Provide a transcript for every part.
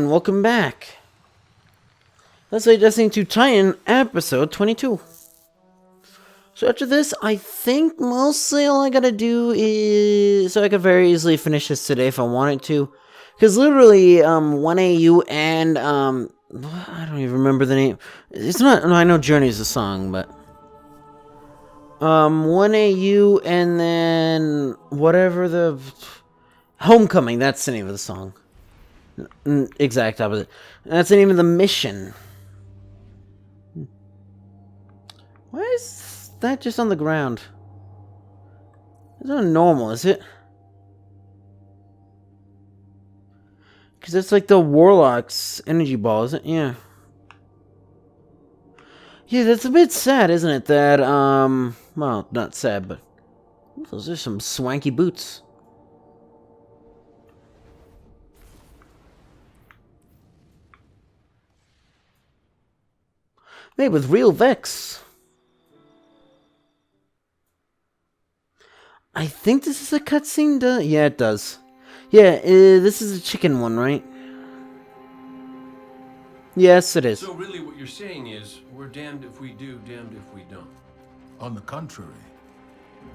and welcome back. Let's play Destiny 2 Titan, episode 22. So after this, I think mostly all I gotta do is... So I could very easily finish this today if I wanted to. Because literally, 1AU and, I don't even remember the name. It's not... No, I know Journey's a song, but... 1AU and then... Whatever the... Homecoming, that's the name of the song. Exact opposite. That's the name of the mission. Why is that just on the ground? It's not normal, is it? Because it's like the Warlock's energy ball, isn't it? Yeah. Yeah, that's a bit sad, isn't it? That, well, not sad, but... Those are some swanky boots. Made with real Vex. I think this is a cutscene. Yeah, it does. Yeah, this is a chicken one, right? Yes, it is. So really what you're saying is, we're damned if we do, damned if we don't. On the contrary,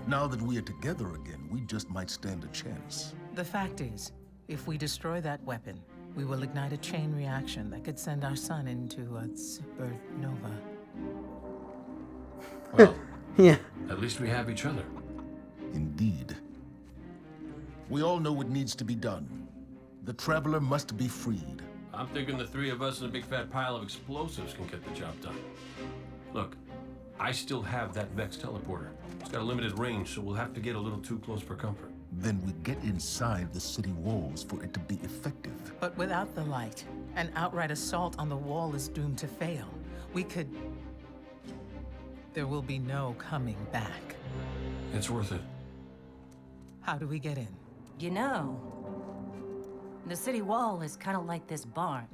now that we are together again, we just might stand a chance. The fact is, if we destroy that weapon, we will ignite a chain reaction that could send our sun into a supernova. Well, yeah. At least we have each other. Indeed. We all know what needs to be done. The Traveler must be freed. I'm thinking the three of us in a big fat pile of explosives can get the job done. Look, I still have that Vex teleporter. It's got a limited range, so we'll have to get a little too close for comfort. Then we get inside the city walls for it to be effective. But without the light, an outright assault on the wall is doomed to fail. We could... There will be no coming back. It's worth it. How do we get in? You know, the city wall is kind of like this barn.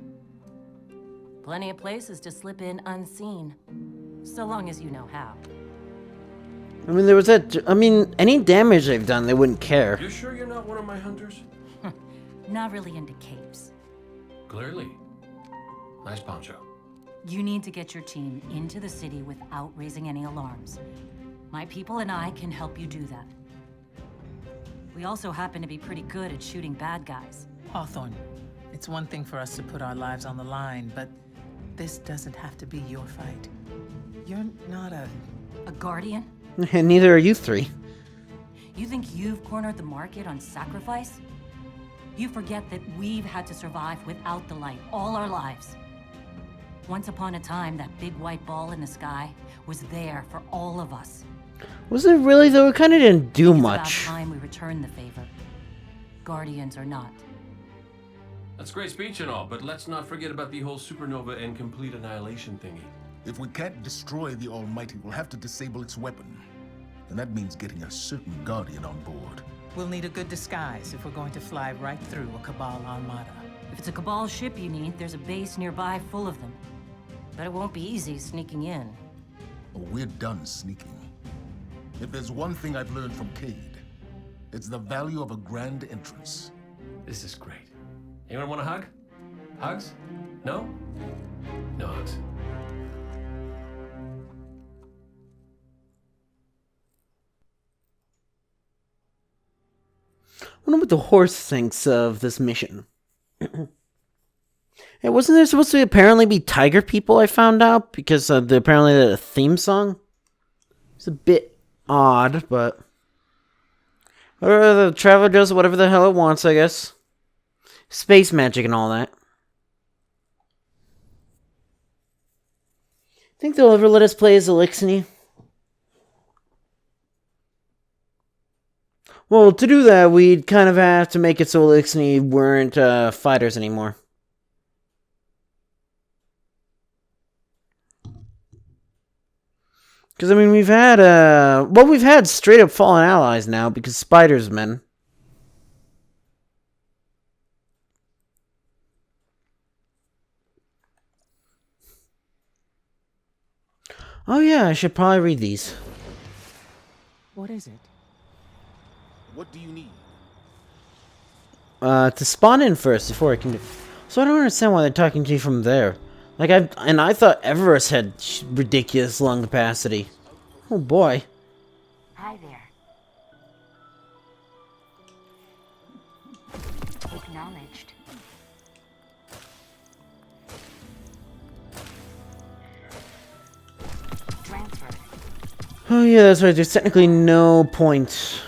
Plenty of places to slip in unseen, so long as you know how. I mean, there was that... I mean, any damage they've done, they wouldn't care. You sure you're not one of my hunters? Not really into capes. Clearly. Nice poncho. You need to get your team into the city without raising any alarms. My people and I can help you do that. We also happen to be pretty good at shooting bad guys. Hawthorne, it's one thing for us to put our lives on the line, but this doesn't have to be your fight. You're not a guardian? And neither are you three. You think you've cornered the market on sacrifice? You forget that we've had to survive without the light all our lives. Once upon a time, that big white ball in the sky was there for all of us. Was it really, though? It kind of didn't do much. It's about time we return the favor. Guardians or not. That's great speech and all, but let's not forget about the whole supernova and complete annihilation thingy. If we can't destroy the Almighty, we'll have to disable its weapon. And that means getting a certain Guardian on board. We'll need a good disguise if we're going to fly right through a Cabal armada. If it's a Cabal ship you need, there's a base nearby full of them. But it won't be easy sneaking in. Oh, we're done sneaking. If there's one thing I've learned from Cade, it's the value of a grand entrance. This is great. Anyone want a hug? Hugs? No? No hugs. I wonder what the horse thinks of this mission. Hey, wasn't there supposed to apparently be tiger people, I found out? Because apparently the theme song? It's a bit odd, but... Whatever the Traveler does, whatever the hell it wants, I guess. Space magic and all that. Think they'll ever let us play as Elixir? Well, to do that, we'd kind of have to make it so Elixir weren't fighters anymore. Because, I mean, we've had, we've had straight-up fallen allies now, because Spider's men. Oh, yeah, I should probably read these. What is it? What do you need? To spawn in first before I can do... So I don't understand why they're talking to you from there. Like, I thought Everest had ridiculous lung capacity. Oh boy. Hi there. Acknowledged. Transferred. Oh yeah, that's right. There's technically no point.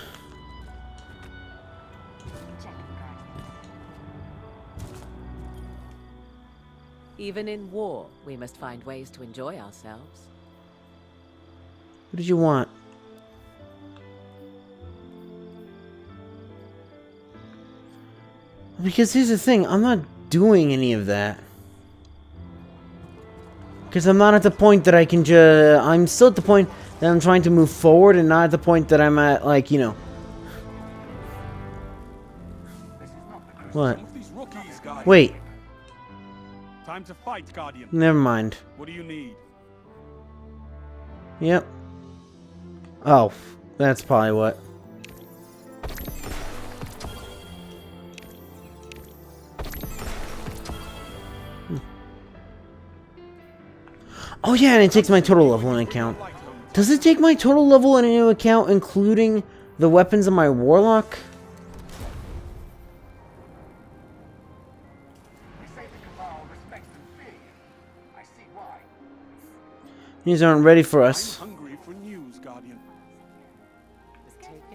Even in war, we must find ways to enjoy ourselves. What did you want? Because here's the thing, I'm not doing any of that. Because I'm not at the point that I can just... I'm still at the point that I'm trying to move forward and not at the point that I'm at, like, you know... What? Wait. Time to fight, Guardian. Never mind. What do you need? Yep. Oh, that's probably what. Oh yeah, and it takes my total level into account. Does it take my total level into account, including the weapons of my warlock? These aren't ready for us. I'm hungry for news, Guardian.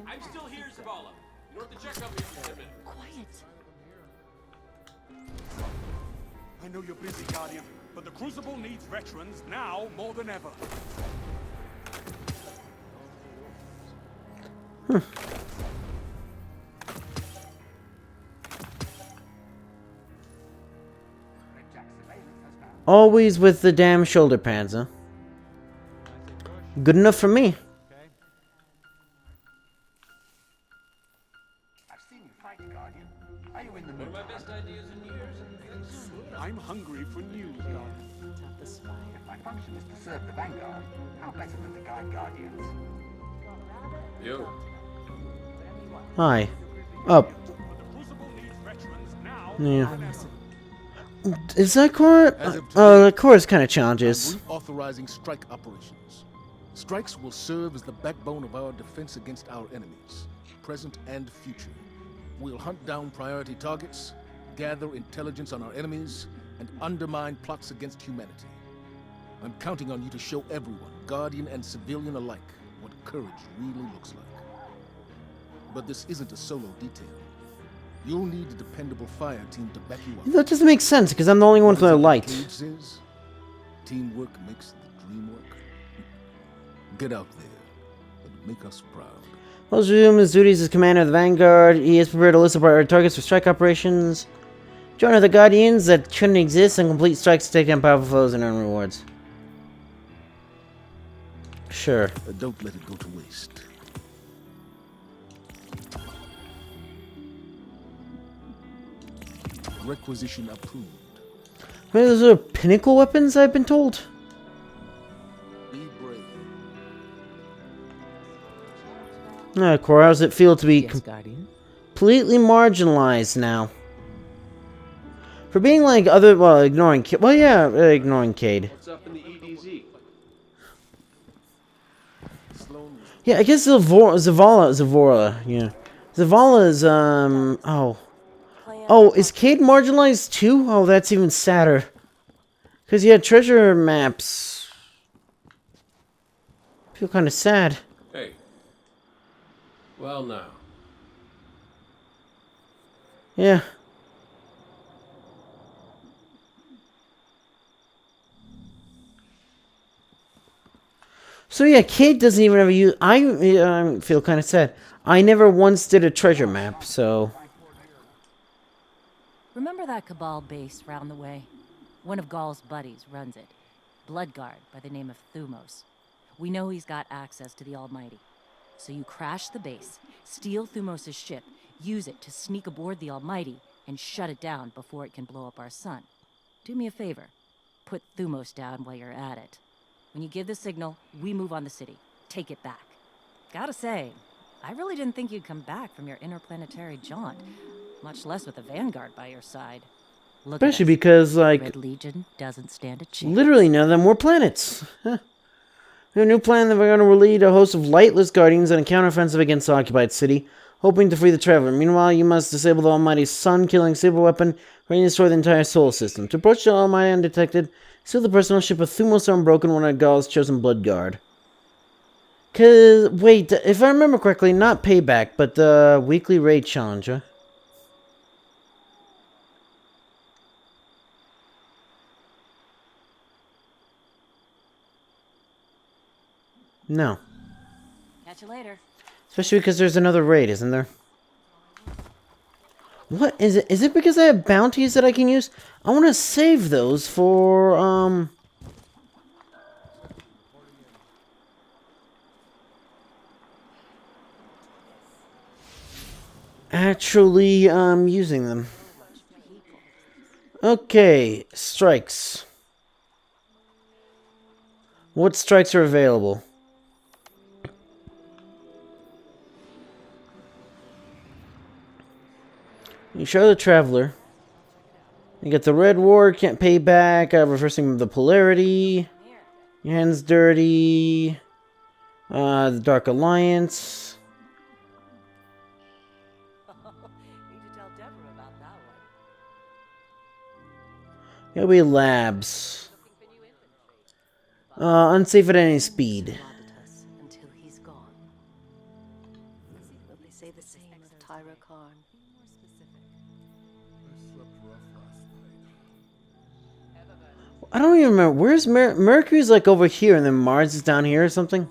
I'm still here, Zavala. You don't have to check up me. Quiet. I know you're busy, Guardian, but the Crucible needs veterans now more than ever. Always with the damn shoulder pads, huh? Good enough for me. I've seen you fight, Guardian. Are you in the mood? One of my best ideas in years. I'm hungry for news, Guardian. If my function is to serve the Vanguard, how better than to guide Guardians? You. Hi. Up. But the Crucible needs veterans now. Yeah. Is that core? The core is kind of challenges. I'm reauthorizing strike operations. Strikes will serve as the backbone of our defense against our enemies, present and future. We'll hunt down priority targets, gather intelligence on our enemies, and undermine plots against humanity. I'm counting on you to show everyone, Guardian and civilian alike, what courage really looks like. But this isn't a solo detail. You'll need a dependable fire team to back you up. That doesn't make sense because I'm the only one with the light. Cage says, teamwork makes the dream work. Get out there and make us proud. Well, resume his duties as commander of the Vanguard. He is prepared to list our targets for strike operations. Join other Guardians that shouldn't exist and complete strikes to take down powerful foes and earn rewards. Sure. Don't let it go to waste. Requisition approved. Wait, those are pinnacle weapons, I've been told? Be brave. Cora, how does it feel to be Yes, Guardian. completely marginalized now? For being like other, well, ignoring Cade. Well, yeah, ignoring Cade. What's up in the EDZ? Yeah, I guess Zavala, yeah. Zavala is, Oh, is Cade marginalized too? Oh, that's even sadder. Because, yeah, treasure maps. I feel kind of sad. Hey. Well, now. Yeah. So yeah, Cade doesn't even ever use... I feel kind of sad. I never once did a treasure map, so... Remember that Cabal base round the way? One of Gaul's buddies runs it. Bloodguard by the name of Thumos. We know he's got access to the Almighty. So you crash the base, steal Thumos' ship, use it to sneak aboard the Almighty, and shut it down before it can blow up our sun. Do me a favor. Put Thumos down while you're at it. When you give the signal, we move on the city. Take it back. Gotta say, I really didn't think you'd come back from your interplanetary jaunt, much less with the Vanguard by your side. Look at Especially us. because, like, Red Legion doesn't stand a chance. literally none of them were planets. Huh. We have a new plan that we're going to lead a host of lightless guardians on a counteroffensive against the occupied city, hoping to free the Traveler. Meanwhile, you must disable the Almighty sun-killing super weapon, ready to destroy the entire solar system. To approach the Almighty undetected, steal the personal ship of Thumos Unbroken, one of Gaul's chosen blood guard. Cause, wait, if I remember correctly, not payback, but the weekly raid challenge, huh? No. Catch you later. Especially because there's another raid, isn't there? What is it? Is it because I have bounties that I can use? I want to save those for, actually, using them. Okay, strikes. What strikes are available? You show the Traveler. You get the Red Ward, can't pay back, reversing the polarity. Your hand's dirty. The Dark Alliance. Need to tell Deborah about that one. It'll be labs. Unsafe at any speed. Until he's gone. Will they say the same of Tyra Karn? I don't even remember. Where's Mercury's like over here, and then Mars is down here or something?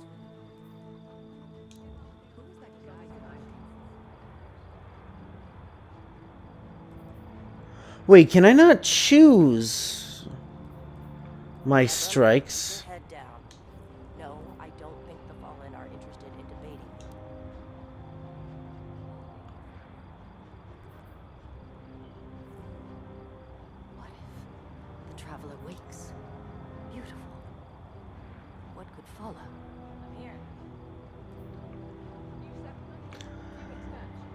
Wait, can I not choose my strikes? Head down. No, I don't think the Fallen are interested in debating. What if the Traveler wakes? Beautiful. What could follow? I'm here.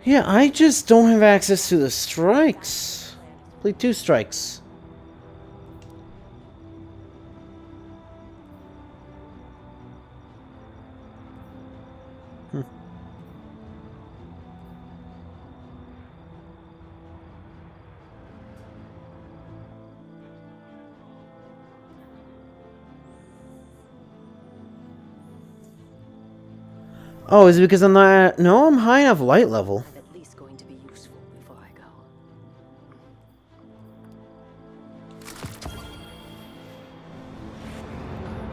Yeah, I just don't have access to the strikes. Play 2 strikes. Oh, is it because I'm not... No, I'm high enough light level. I'm at least going to be useful before I go.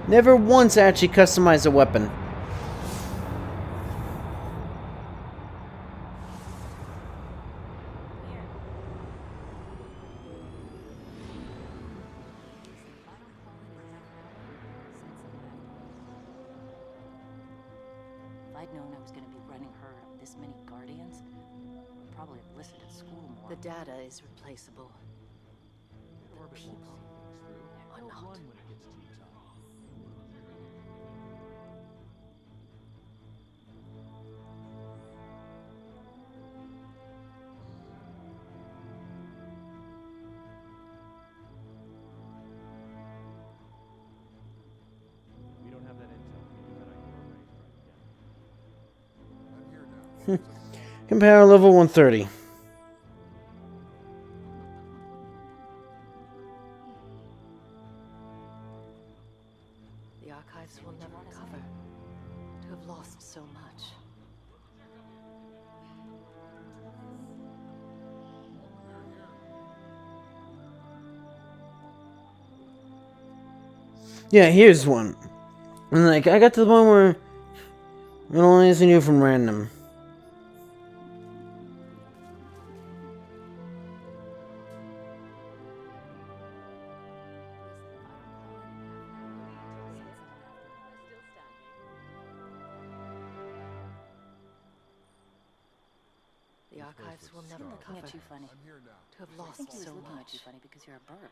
Never once actually customized a weapon. If I'd known I was going to be running herd of this many guardians, I'd probably have listened at school more. The data is replaceable. The people are not. We don't have that intel. But I can arrange right Compare level 130. The archives will never recover. To have lost so much. Yeah, here's one. And like, I got to the point where it only is new from random. The archives will never Looking recover. at you funny. To have I lost think he was so looking at much. you funny because you're a bird.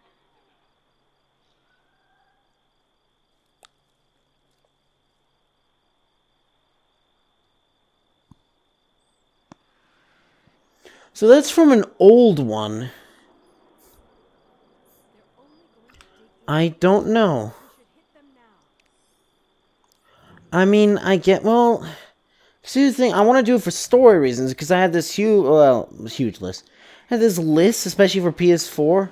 So that's from an old one. I don't know. I mean, I get, well, see the thing, I want to do it for story reasons, because I had this huge list. I had this list, especially for PS4.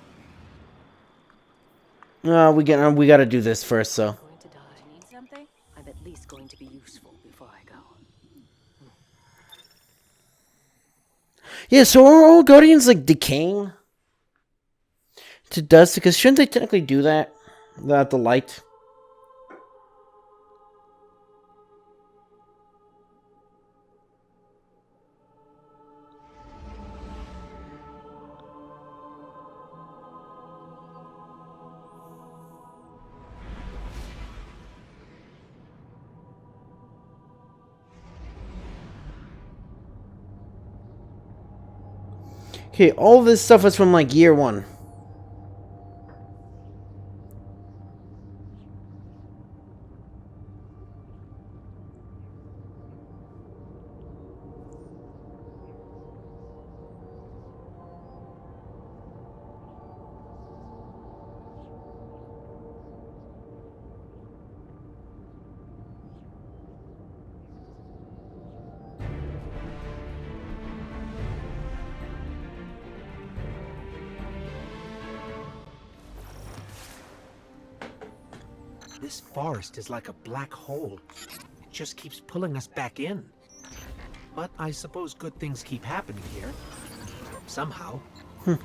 We gotta do this first, so. Going to die. Need something? I'm at least going to be useful before I go. Yeah, so are all Guardians, like, decaying to dust? Because shouldn't they technically do that? Without the light? Okay, all this stuff is from, like, year 1. This forest is like a black hole. It just keeps pulling us back in. But I suppose good things keep happening here. Somehow. I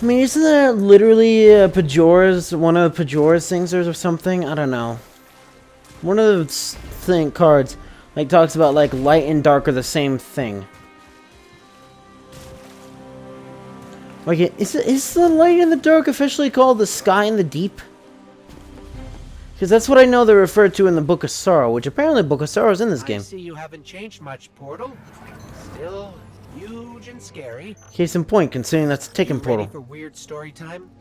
mean, isn't that literally one of Pajora's things or something? I don't know. One of the cards, like, talks about, like, light and dark are the same thing. Like, is the light and the dark officially called the sky and the deep? Because that's what I know they're referred to in the Book of Sorrow, which apparently Book of Sorrow is in this game. I see you haven't changed much, Portal. Still huge and scary. Case in point, considering that's a Taken portal. Ready for weird story time?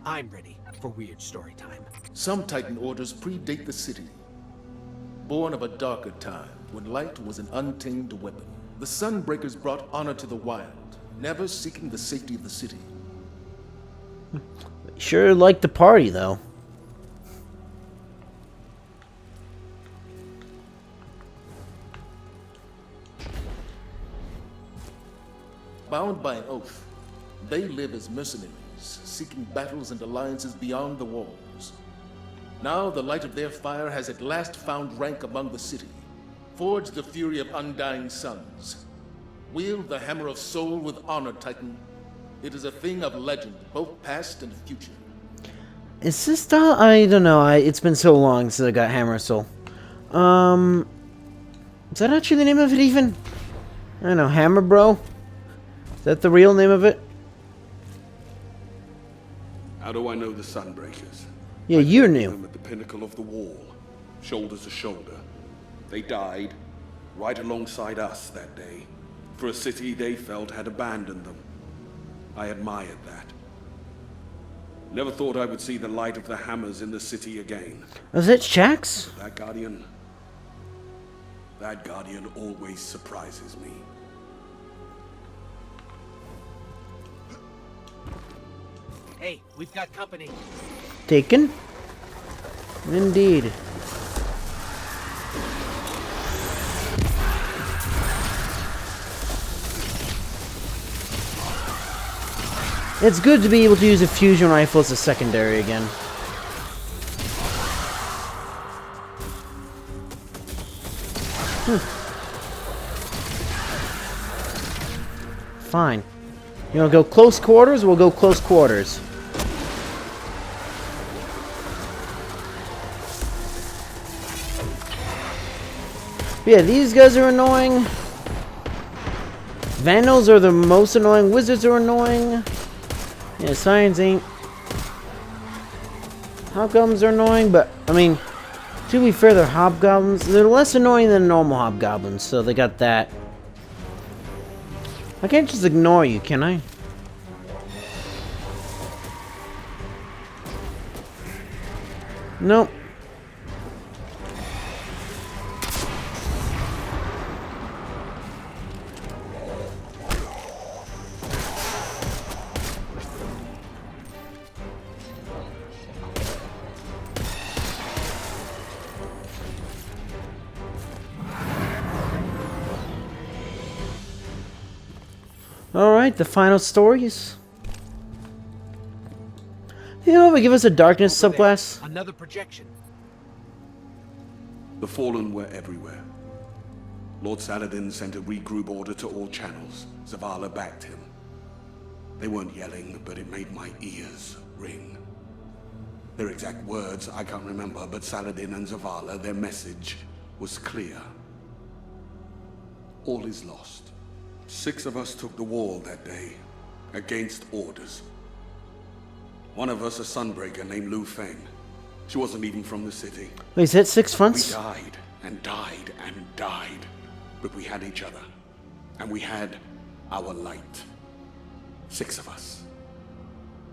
I'm ready for weird story time. Some Titan orders predate the city. Born of a darker time, when light was an untamed weapon. The Sunbreakers brought honor to the wild, never seeking the safety of the city. Sure like the party, though. Bound by an oath, they live as mercenaries, seeking battles and alliances beyond the walls. Now the light of their fire has at last found rank among the city. Forge the fury of undying suns. Wield the hammer of soul with honor, Titan. It is a thing of legend, both past and future. Is this style? I don't know. It's been so long since I got Hammer of Soul. Is that actually the name of it even? I don't know. Hammer Bro? Is that the real name of it? How do I know the Sunbreakers? Yeah, you knew. Them at the pinnacle of the wall, shoulder to shoulder. They died right alongside us that day, for a city they felt had abandoned them. I admired that. Never thought I would see the light of the hammers in the city again. Was it Shax? That Guardian always surprises me. Hey, we've got company. Taken? Indeed. It's good to be able to use a fusion rifle as a secondary again. Fine. You wanna go close quarters? We'll go close quarters. But yeah, these guys are annoying. Vandals are the most annoying. Wizards are annoying. Yeah, Science ain't. Hobgoblins are annoying, but, I mean, to be fair, they're hobgoblins. They're less annoying than normal hobgoblins, so they got that. I can't just ignore you, can I? Nope. Alright, the final stories. You know, give us a darkness Over there, subclass. Another projection. The Fallen were everywhere. Lord Saladin sent a regroup order to all channels. Zavala backed him. They weren't yelling, but it made my ears ring. Their exact words I can't remember, but Saladin and Zavala, their message was clear. All is lost. 6 of us took the wall that day, against orders. One of us a sunbreaker named Lu Feng. She wasn't even from the city. Wait, is that 6 We fronts? died and died and died, but we had each other, and we had our light. 6 of us.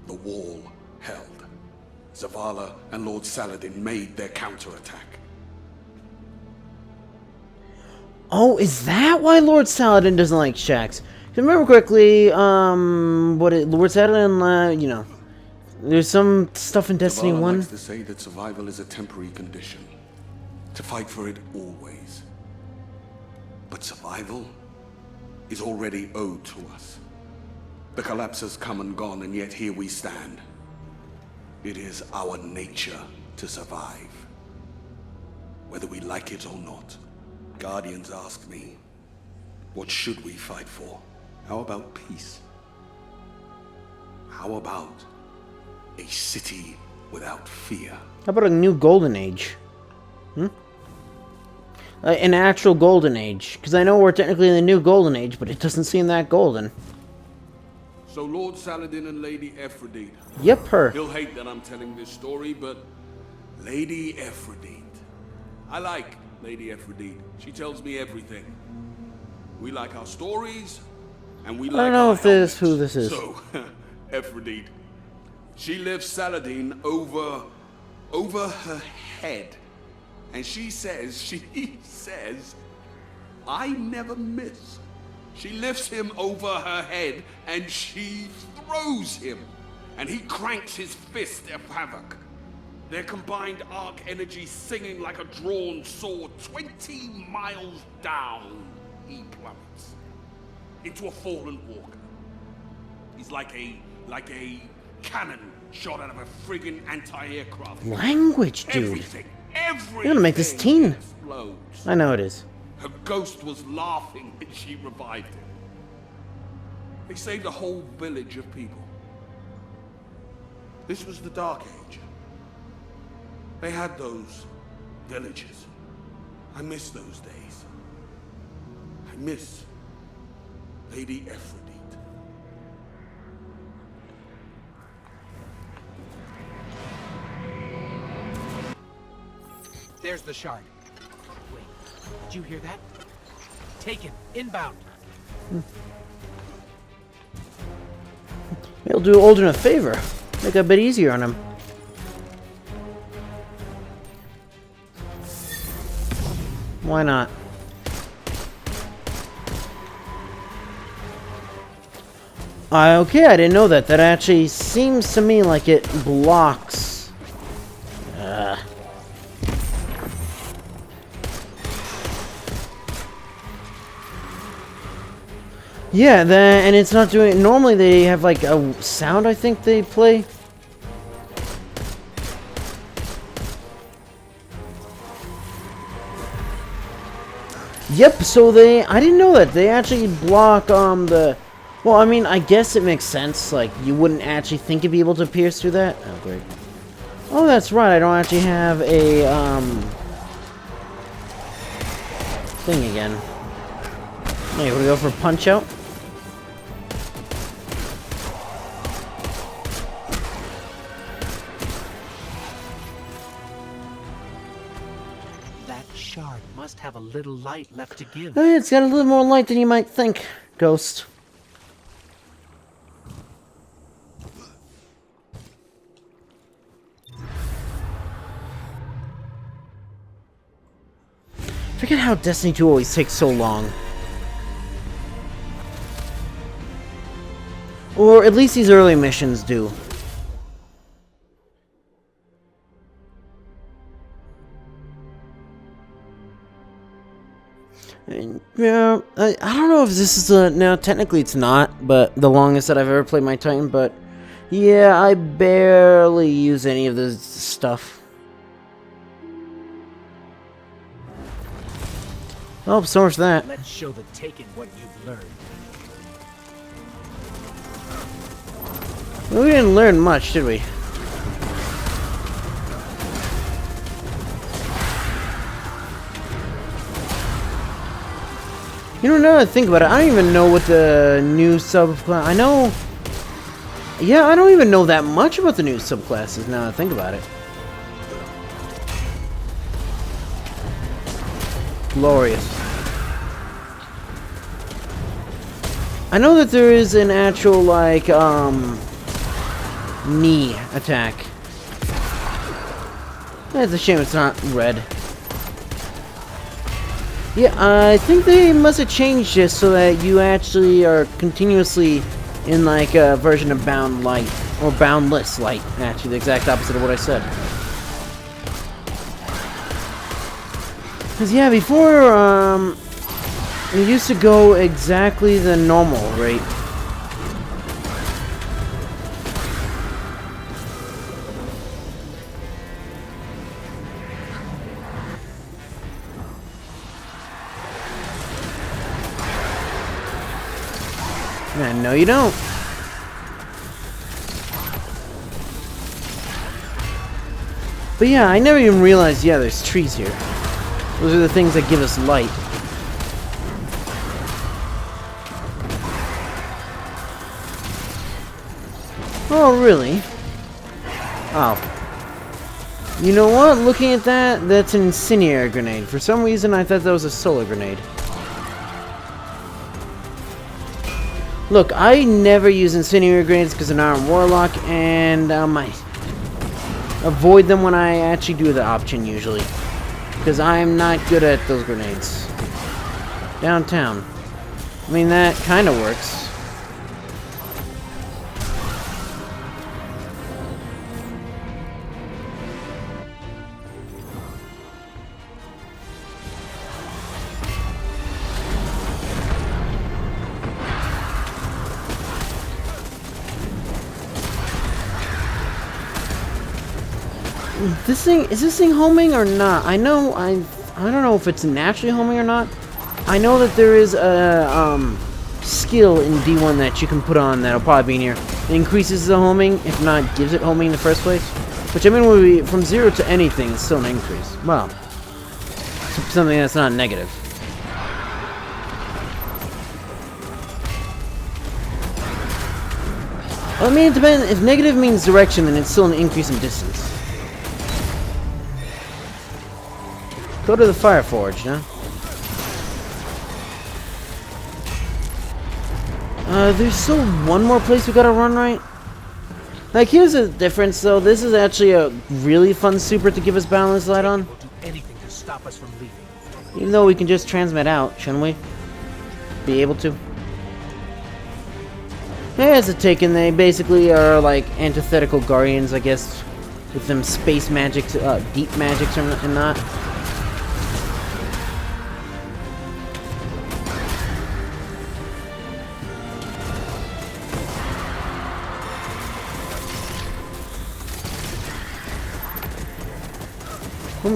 The wall held. Zavala and Lord Saladin made their counterattack. Oh, is that why Lord Saladin doesn't like shacks? If I remember correctly, Lord Saladin, you know, there's some stuff in Destiny Zavala 1. likes to say that survival is a temporary condition. To fight for it always. But survival is already owed to us. The collapse has come and gone, and yet here we stand. It is our nature to survive. Whether we like it or not. Guardians ask me, what should we fight for? How about peace? How about a city without fear? How about a new golden age? An actual golden age. Because I know we're technically in the new golden age, but it doesn't seem that golden. So Lord Saladin and Lady Ep22. Yep, her. He'll hate that I'm telling this story, but Lady Ep22. I like Lady Ep22. She tells me everything. We like our stories, and we like I don't know our if this helmets. who this is. So, Ep22. She lifts Saladin over her head. And she says, I never miss. She lifts him over her head and she throws him. And he cranks his fist of havoc. Their combined arc energy singing like a drawn sword. 20 miles down, he plummets. Into a fallen walker. He's like a cannon shot out of a friggin' anti-aircraft. Language, dude. Everything You're gonna make this teen. explodes. I know it is. Her ghost was laughing when she revived him. They saved a whole village of people. This was the Dark Age. They had those villages. I miss those days. I miss Lady Ep22. There's the shard. Wait, did you hear that? Taken. Inbound. It'll do Aldrin a favor. Make it a bit easier on him. Why not? Okay, I didn't know that. That actually seems to me like it blocks. Yeah, and it's not doing. Normally they have like a sound. I think they play. Yep. So I didn't know that they actually block the. Well, I mean, I guess it makes sense. Like you wouldn't actually think you'd be able to pierce through that. Oh, great. Oh, that's right. I don't actually have a thing again. Hey, wanna go for punch out? That shard must have a little light left to give. It's got a little more light than you might think, Ghost. Forget how Destiny 2 always takes so long. Or at least these early missions do. And, yeah, I don't know if this is now technically it's not, but the longest that I've ever played my Titan, but yeah, I barely use any of this stuff. Oh, so much for that. Let's show the Taken what you've learned. Well, we didn't learn much, did we? You know, now that I think about it, I don't even know what the new subclass... I know... Yeah, I don't even know that much about the new subclasses now that I think about it. Glorious. I know that there is an actual, like, knee attack. It's a shame it's not red. Yeah, I think they must have changed this so that you actually are continuously in like a version of Bound Light, or Boundless Light, actually, the exact opposite of what I said. Because, yeah, before, it used to go exactly the normal rate. No, you don't. But yeah, I never even realized, yeah, there's trees here. Those are the things that give us light. Oh, really? Oh. You know what? Looking at that, that's an incendiary grenade. For some reason, I thought that was a solar grenade. Look, I never use incendiary grenades because I'm not a warlock, and I avoid them when I actually do the option, usually. Because I'm not good at those grenades. Downtown. I mean, that kind of works. Is this thing homing or not? I don't know if it's naturally homing or not. I know that there is a skill in D1 that you can put on that'll probably be in here. It increases the homing, if not gives it homing in the first place. Which I mean would be from 0 to anything is still an increase. Well, something that's not negative. Well, I mean it depends. If negative means direction, then it's still an increase in distance. Go to the Fire Forge, huh? There's still one more place we gotta run, right? Like, here's the difference, though. This is actually a really fun super to give us balance light on. We'll do anything to stop us from leaving. Even though we can just transmit out, shouldn't we? Be able to. Yeah, it's a Taken. They basically are like antithetical guardians, I guess, with them space magics, deep magics, and not.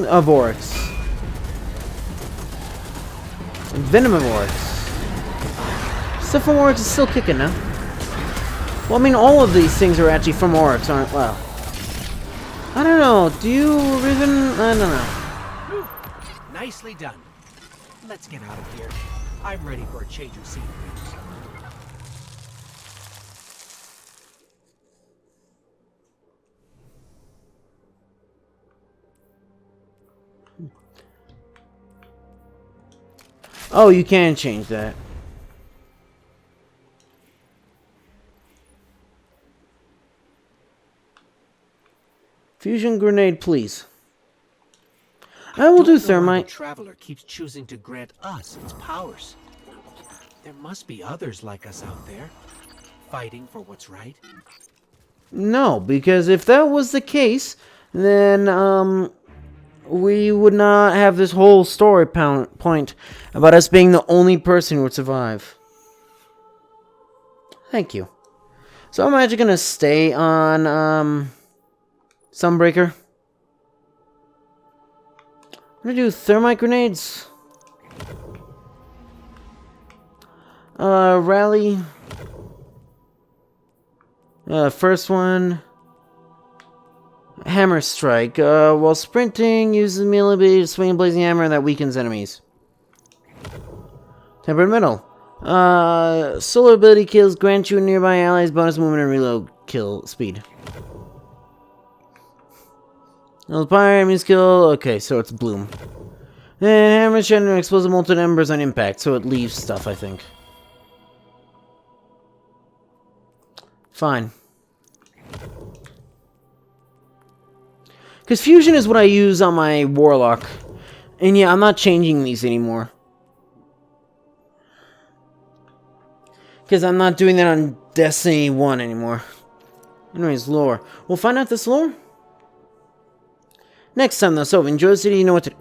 Of Oryx. Venom of Oryx. Stuff from Oryx is still kicking now. Well, I mean, all of these things are actually from Oryx, aren't? Well, I don't know. Do you even? I don't know. Nicely done. Let's get out of here. I'm ready for a change of scenery. Oh, you can change that. Fusion grenade, please. I will do thermite. The Traveler keeps choosing to grant us its powers. There must be others like us out there, fighting for what's right. No, because if that was the case, then we would not have this whole story point about us being the only person who would survive. Thank you. So I'm actually gonna stay on Sunbreaker. I'm gonna do thermite grenades. Rally. First one. Hammer strike. While sprinting, uses melee ability to swing a blazing hammer, and that weakens enemies. Tempered metal. Solar ability kills grant you and nearby allies bonus movement and reload kill speed. Fire enemies kill. Okay, so it's bloom. And hammer shatter and explosive molten embers on impact, so it leaves stuff, I think. Fine. Because fusion is what I use on my warlock. And yeah, I'm not changing these anymore. Because I'm not doing that on Destiny 1 anymore. Anyways, lore. We'll find out this lore next time, though. So, enjoy the city, you know what to do.